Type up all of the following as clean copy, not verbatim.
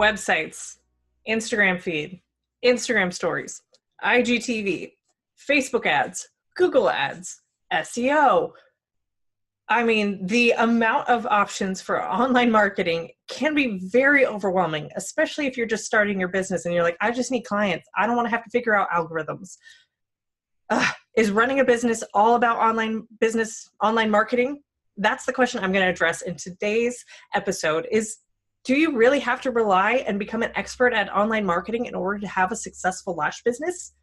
websites, Instagram feed, Instagram stories, IGTV, Facebook ads, Google ads, SEO. I mean, the amount of options for online marketing can be very overwhelming, especially if you're just starting your business and you're like, I just need clients. I don't want to have to figure out algorithms. Is running a business all about online marketing? That's the question I'm going to address in today's episode is, do you really have to rely and become an expert at online marketing in order to have a successful lash business?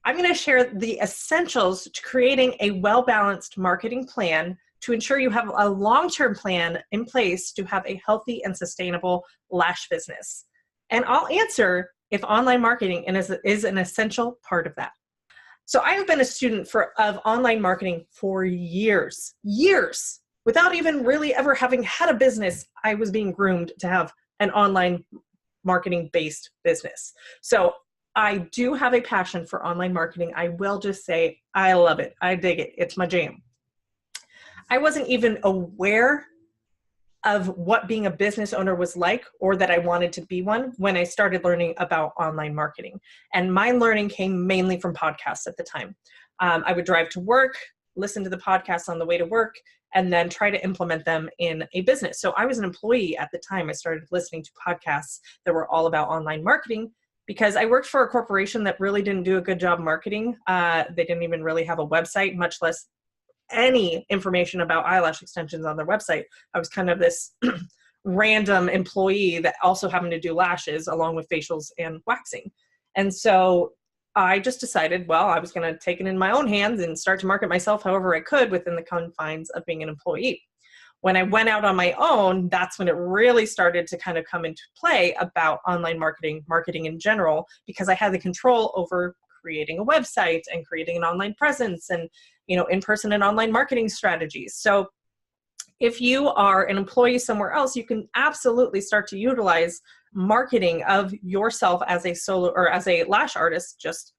I'm going to share the essentials to creating a well-balanced marketing plan to ensure you have a long-term plan in place to have a healthy and sustainable lash business. And I'll answer if online marketing is an essential part of that. So I have been a student of online marketing for years, without even really ever having had a business. I was being groomed to have an online marketing-based business. So I do have a passion for online marketing. I will just say I love it. I dig it. It's my jam. I wasn't even aware of what being a business owner was like, or that I wanted to be one, when I started learning about online marketing. And my learning came mainly from podcasts at the time. I would drive to work, listen to the podcasts on the way to work, and then try to implement them in a business. So I was an employee at the time. I started listening to podcasts that were all about online marketing because I worked for a corporation that really didn't do a good job marketing. They didn't even really have a website, much less any information about eyelash extensions on their website. I was kind of this random employee that also happened to do lashes along with facials and waxing. And so I just decided, well, I was going to take it in my own hands and start to market myself however I could within the confines of being an employee. When I went out on my own, that's when it really started to kind of come into play about online marketing in general, because I had the control over creating a website and creating an online presence and, in-person and online marketing strategies. So if you are an employee somewhere else, you can absolutely start to utilize marketing of yourself as a solo or as a lash artist just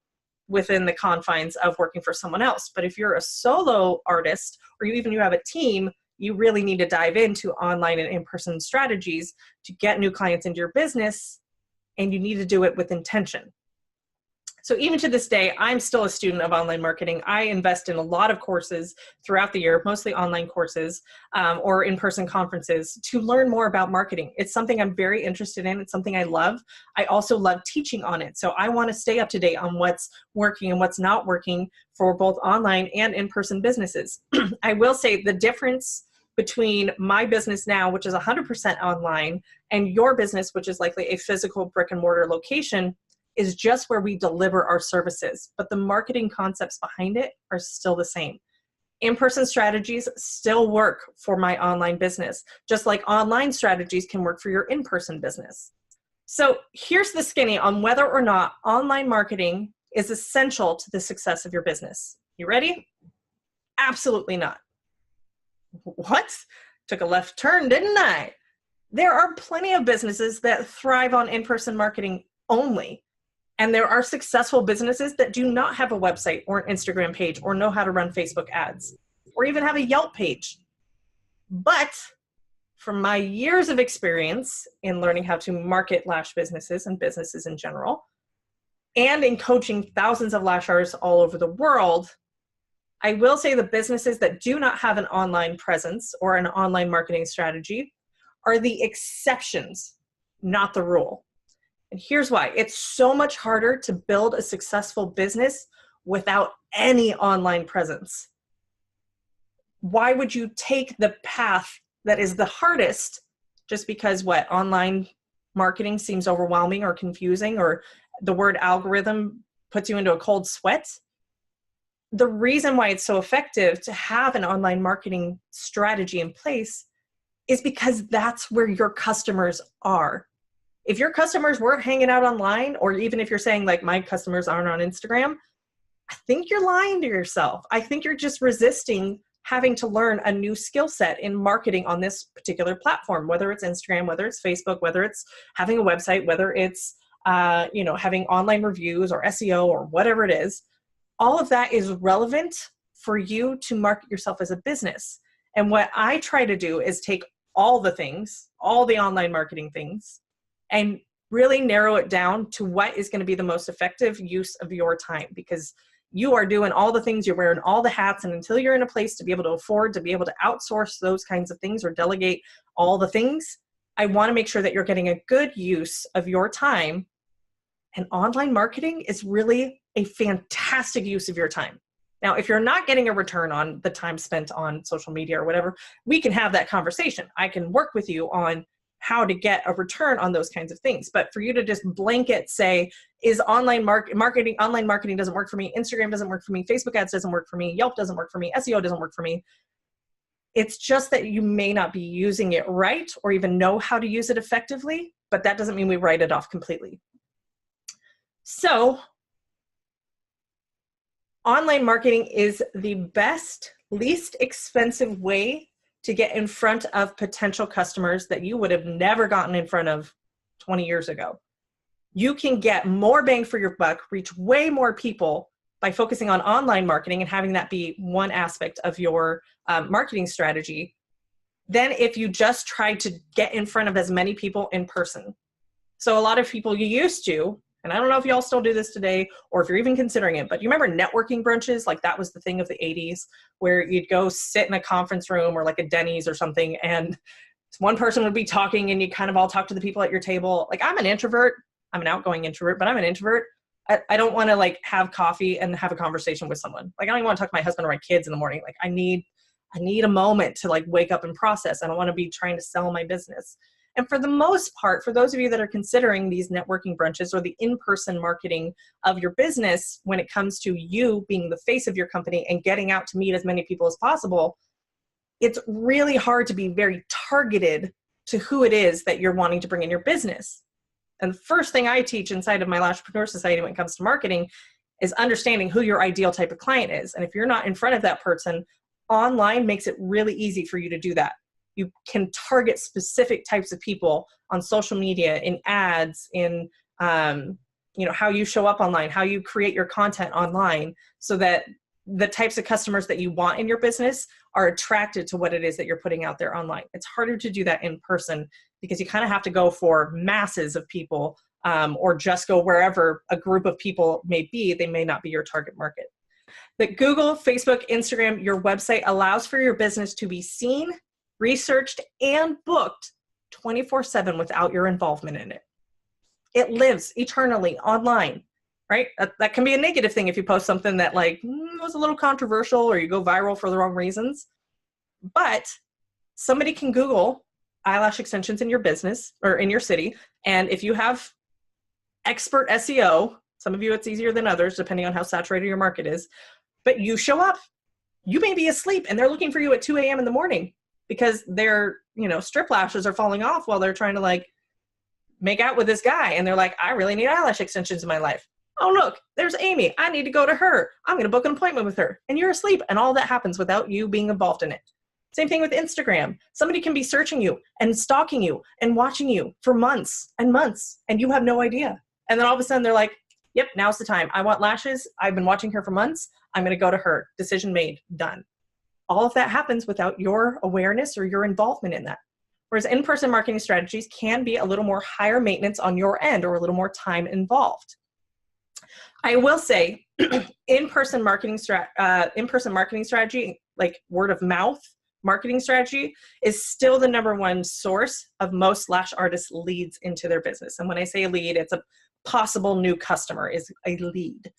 within the confines of working for someone else. But if you're a solo artist, or you have a team, you really need to dive into online and in-person strategies to get new clients into your business, and you need to do it with intention. So even to this day, I'm still a student of online marketing. I invest in a lot of courses throughout the year, mostly online courses or in-person conferences, to learn more about marketing. It's something I'm very interested in. It's something I love. I also love teaching on it. So I want to stay up to date on what's working and what's not working for both online and in-person businesses. I will say the difference between my business now, which is 100% online, and your business, which is likely a physical brick and mortar location, is just where we deliver our services, but the marketing concepts behind it are still the same. In-person strategies still work for my online business, just like online strategies can work for your in-person business. So here's the skinny on whether or not online marketing is essential to the success of your business. You ready? Absolutely not. What? Took a left turn, didn't I? There are plenty of businesses that thrive on in-person marketing only. And there are successful businesses that do not have a website or an Instagram page or know how to run Facebook ads or even have a Yelp page. But from my years of experience in learning how to market lash businesses and businesses in general, and in coaching thousands of lash artists all over the world, I will say the businesses that do not have an online presence or an online marketing strategy are the exceptions, not the rule. And here's why. It's so much harder to build a successful business without any online presence. Why would you take the path that is the hardest just because online marketing seems overwhelming or confusing, or the word algorithm puts you into a cold sweat? The reason why it's so effective to have an online marketing strategy in place is because that's where your customers are. If your customers weren't hanging out online, or even if you're saying like my customers aren't on Instagram, I think you're lying to yourself. I think you're just resisting having to learn a new skill set in marketing on this particular platform, whether it's Instagram, whether it's Facebook, whether it's having a website, whether it's having online reviews or SEO or whatever it is. All of that is relevant for you to market yourself as a business. And what I try to do is take all the things, all the online marketing things, and really narrow it down to what is going to be the most effective use of your time, because you are doing all the things, you're wearing all the hats, and until you're in a place to be able to afford to be able to outsource those kinds of things or delegate all the things, I want to make sure that you're getting a good use of your time. And online marketing is really a fantastic use of your time. Now, if you're not getting a return on the time spent on social media or whatever, we can have that conversation. I can work with you on how to get a return on those kinds of things. But for you to just blanket say, is online marketing doesn't work for me, Instagram doesn't work for me, Facebook ads doesn't work for me, Yelp doesn't work for me, SEO doesn't work for me. It's just that you may not be using it right or even know how to use it effectively, but that doesn't mean we write it off completely. So online marketing is the best, least expensive way to get in front of potential customers that you would have never gotten in front of 20 years ago. You can get more bang for your buck, reach way more people by focusing on online marketing and having that be one aspect of your marketing strategy than if you just tried to get in front of as many people in person. So a lot of people you used to, and I don't know if y'all still do this today or if you're even considering it, but you remember networking brunches? Like that was the thing of the 80s where you'd go sit in a conference room or like a Denny's or something, and one person would be talking and you kind of all talk to the people at your table. Like I'm an introvert. I'm an outgoing introvert, but I'm an introvert. I don't want to like have coffee and have a conversation with someone. Like I don't even want to talk to my husband or my kids in the morning. Like I need a moment to like wake up and process. I don't want to be trying to sell my business. And for the most part, for those of you that are considering these networking brunches or the in-person marketing of your business, when it comes to you being the face of your company and getting out to meet as many people as possible, it's really hard to be very targeted to who it is that you're wanting to bring in your business. And the first thing I teach inside of my Lashpreneur Society when it comes to marketing is understanding who your ideal type of client is. And if you're not in front of that person, online makes it really easy for you to do that. You can target specific types of people on social media, in ads, in how you show up online, how you create your content online, so that the types of customers that you want in your business are attracted to what it is that you're putting out there online. It's harder to do that in person because you kind of have to go for masses of people or just go wherever a group of people may be. They may not be your target market. But Google, Facebook, Instagram, your website allows for your business to be seen, researched, and booked 24/7 without your involvement in it. It lives eternally online, right? That can be a negative thing if you post something that like was a little controversial or you go viral for the wrong reasons. But somebody can Google eyelash extensions in your business or in your city. And if you have expert SEO, some of you it's easier than others depending on how saturated your market is, but you show up, you may be asleep and they're looking for you at 2 a.m. in the morning because their, strip lashes are falling off while they're trying to like make out with this guy. And they're like, I really need eyelash extensions in my life. Oh, look, there's Amy. I need to go to her. I'm going to book an appointment with her. And you're asleep. And all that happens without you being involved in it. Same thing with Instagram. Somebody can be searching you and stalking you and watching you for months and months, and you have no idea. And then all of a sudden they're like, yep, now's the time. I want lashes. I've been watching her for months. I'm going to go to her. Decision made. Done. All of that happens without your awareness or your involvement in that. Whereas in-person marketing strategies can be a little more higher maintenance on your end or a little more time involved. I will say in-person marketing strategy, like word of mouth marketing strategy, is still the #1 source of most lash artists' leads into their business. And when I say lead, it's a possible new customer is a lead.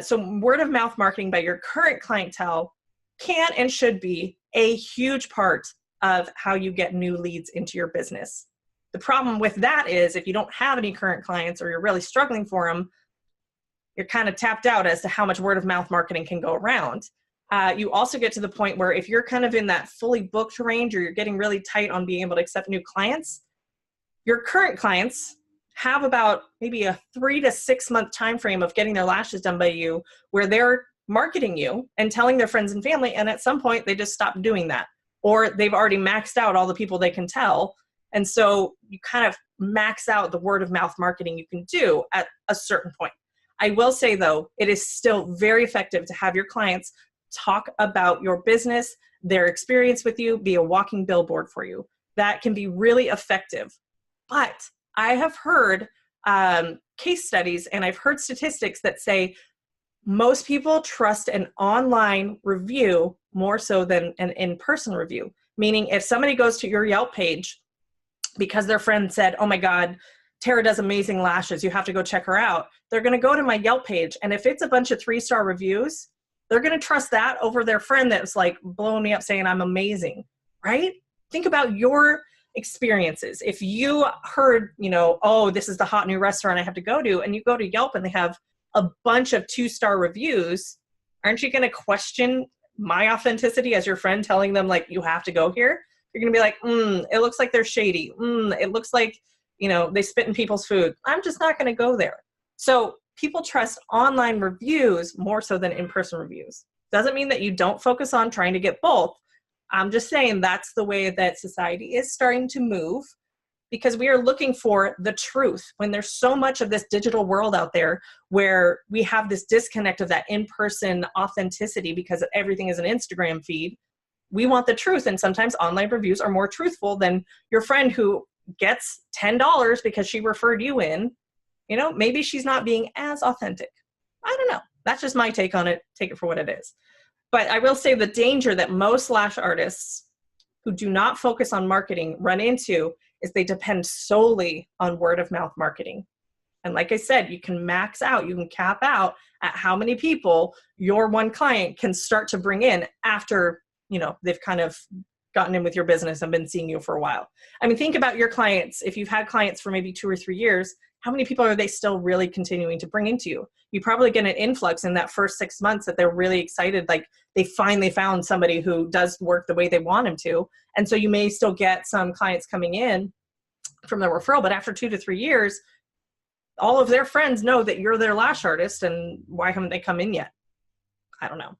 So word of mouth marketing by your current clientele can and should be a huge part of how you get new leads into your business. The problem with that is if you don't have any current clients or you're really struggling for them, you're kind of tapped out as to how much word of mouth marketing can go around. You also get to the point where if you're kind of in that fully booked range or you're getting really tight on being able to accept new clients, your current clients have about maybe a 3 to 6 month time frame of getting their lashes done by you where they're marketing you and telling their friends and family, and at some point they just stop doing that, or they've already maxed out all the people they can tell. And so you kind of max out the word of mouth marketing you can do at a certain point. I will say though, it is still very effective to have your clients talk about your business, their experience with you, be a walking billboard for you. That can be really effective. But I have heard case studies and I've heard statistics that say most people trust an online review more so than an in-person review. Meaning if somebody goes to your Yelp page because their friend said, oh my God, Tara does amazing lashes, you have to go check her out. They're going to go to my Yelp page. And if it's a bunch of 3-star reviews, they're going to trust that over their friend that's like blowing me up saying I'm amazing, right? Think about your experiences. If you heard, oh, this is the hot new restaurant I have to go to, and you go to Yelp and they have a bunch of 2-star reviews, aren't you going to question my authenticity as your friend telling them like, you have to go here? You're going to be like, it looks like they're shady. It looks like, they spit in people's food. I'm just not going to go there. So people trust online reviews more so than in-person reviews. Doesn't mean that you don't focus on trying to get both. I'm just saying that's the way that society is starting to move, because we are looking for the truth when there's so much of this digital world out there where we have this disconnect of that in-person authenticity because everything is an Instagram feed. We want the truth, and sometimes online reviews are more truthful than your friend who gets $10 because she referred you in. Maybe she's not being as authentic. I don't know. That's just my take on it. Take it for what it is. But I will say the danger that most lash artists who do not focus on marketing run into is they depend solely on word of mouth marketing. And like I said, you can max out, you can cap out at how many people your one client can start to bring in after, they've kind of gotten in with your business and been seeing you for a while. I mean, think about your clients. If you've had clients for maybe 2 or 3 years, how many people are they still really continuing to bring into you? You probably get an influx in that first 6 months that they're really excited, like they finally found somebody who does work the way they want them to. And so you may still get some clients coming in from the referral, but after 2 to 3 years, all of their friends know that you're their lash artist, and why haven't they come in yet? I don't know.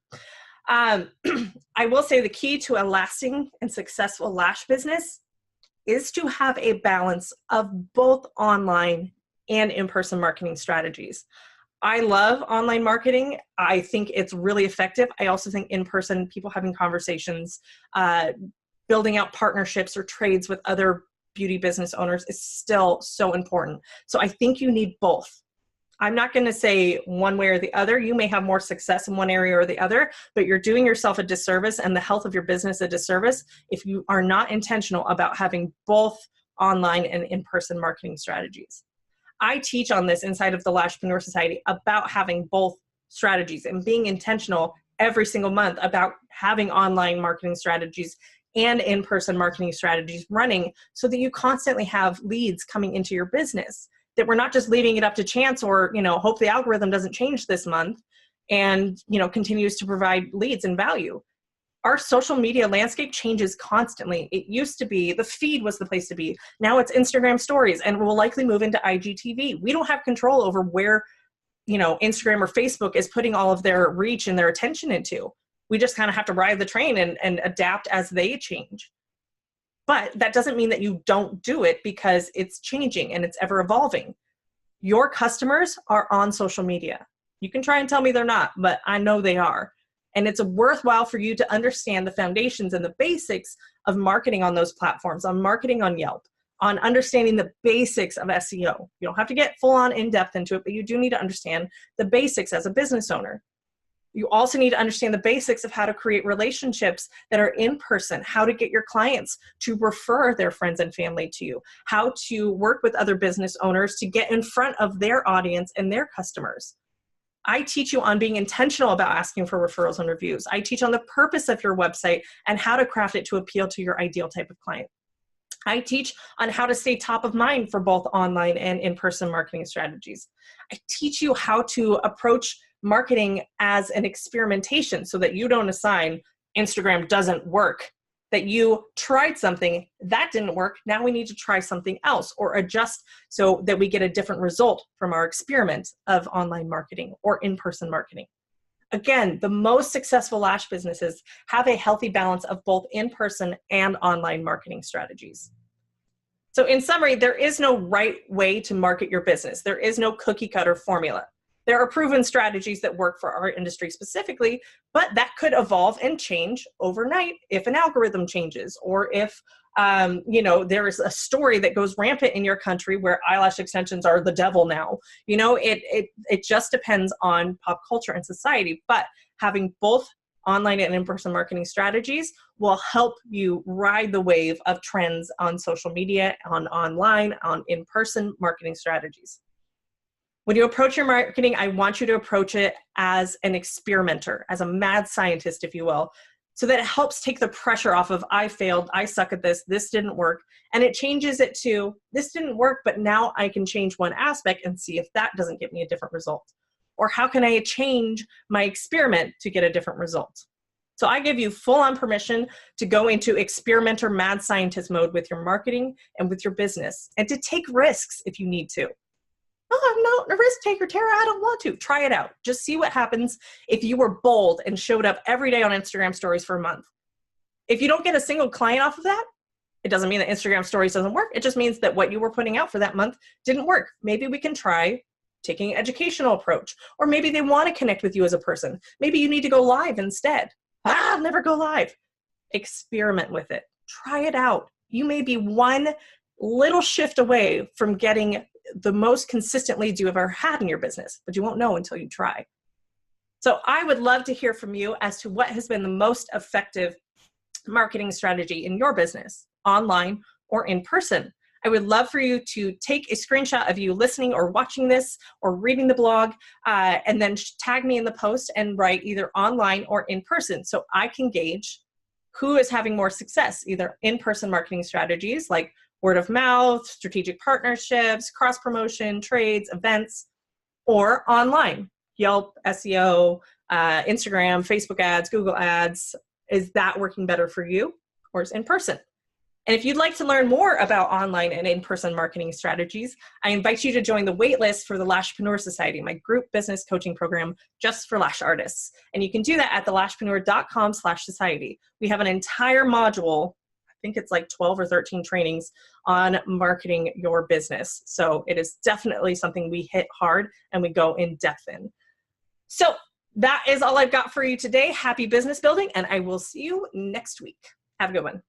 I will say the key to a lasting and successful lash business is to have a balance of both online and in-person marketing strategies. I love online marketing. I think it's really effective. I also think in-person, people having conversations, building out partnerships or trades with other beauty business owners is still so important. So I think you need both. I'm not going to say one way or the other. You may have more success in one area or the other, but you're doing yourself a disservice and the health of your business a disservice if you are not intentional about having both online and in-person marketing strategies. I teach on this inside of the Lashpreneur Society about having both strategies and being intentional every single month about having online marketing strategies and in-person marketing strategies running so that you constantly have leads coming into your business, that we're not just leaving it up to chance or, hope the algorithm doesn't change this month and, continues to provide leads and value. Our social media landscape changes constantly. It used to be the feed was the place to be. Now it's Instagram stories, and we'll likely move into IGTV. We don't have control over where, Instagram or Facebook is putting all of their reach and their attention into. We just kind of have to ride the train and adapt as they change. But that doesn't mean that you don't do it, because it's changing and it's ever evolving. Your customers are on social media. You can try and tell me they're not, but I know they are. And it's worthwhile for you to understand the foundations and the basics of marketing on those platforms, on marketing on Yelp, on understanding the basics of SEO. You don't have to get full on in depth into it, but you do need to understand the basics as a business owner. You also need to understand the basics of how to create relationships that are in person, how to get your clients to refer their friends and family to you, how to work with other business owners to get in front of their audience and their customers. I teach you on being intentional about asking for referrals and reviews. I teach on the purpose of your website and how to craft it to appeal to your ideal type of client. I teach on how to stay top of mind for both online and in-person marketing strategies. I teach you how to approach marketing as an experimentation so that you don't assign Instagram doesn't work, that you tried something, that didn't work, now we need to try something else or adjust so that we get a different result from our experiment of online marketing or in-person marketing. Again, the most successful lash businesses have a healthy balance of both in-person and online marketing strategies. So in summary, there is no right way to market your business. There is no cookie cutter formula. There are proven strategies that work for our industry specifically, but that could evolve and change overnight if an algorithm changes, or if there is a story that goes rampant in your country where eyelash extensions are the devil now. It just depends on pop culture and society. But having both online and in-person marketing strategies will help you ride the wave of trends on social media, on online, on in-person marketing strategies. When you approach your marketing, I want you to approach it as an experimenter, as a mad scientist, if you will, so that it helps take the pressure off of I failed, I suck at this didn't work, and it changes it to this didn't work, but now I can change one aspect and see if that doesn't get me a different result. Or how can I change my experiment to get a different result? So I give you full-on permission to go into experimenter mad scientist mode with your marketing and with your business, and to take risks if you need to. Oh, I'm not a risk taker, Tara. I don't want to. Try it out. Just see what happens if you were bold and showed up every day on Instagram stories for a month. If you don't get a single client off of that, it doesn't mean that Instagram stories doesn't work. It just means that what you were putting out for that month didn't work. Maybe we can try taking an educational approach, or maybe they want to connect with you as a person. Maybe you need to go live instead. I'll never go live. Experiment with it. Try it out. You may be one little shift away from getting the most consistent leads you have ever had in your business, but you won't know until you try. So I would love to hear from you as to what has been the most effective marketing strategy in your business, online or in person. I would love for you to take a screenshot of you listening or watching this or reading the blog, and then tag me in the post and write either online or in person, so I can gauge who is having more success, either in-person marketing strategies like word of mouth, strategic partnerships, cross-promotion, trades, events, or online, Yelp, SEO, Instagram, Facebook ads, Google ads. Is that working better for you, or is in person? And if you'd like to learn more about online and in-person marketing strategies, I invite you to join the waitlist for the Lashpreneur Society, my group business coaching program just for lash artists. And you can do that at thelashpreneur.com/society. We have an entire module, I think it's like 12 or 13 trainings on marketing your business. So it is definitely something we hit hard and we go in depth in. So that is all I've got for you today. Happy business building, and I will see you next week. Have a good one.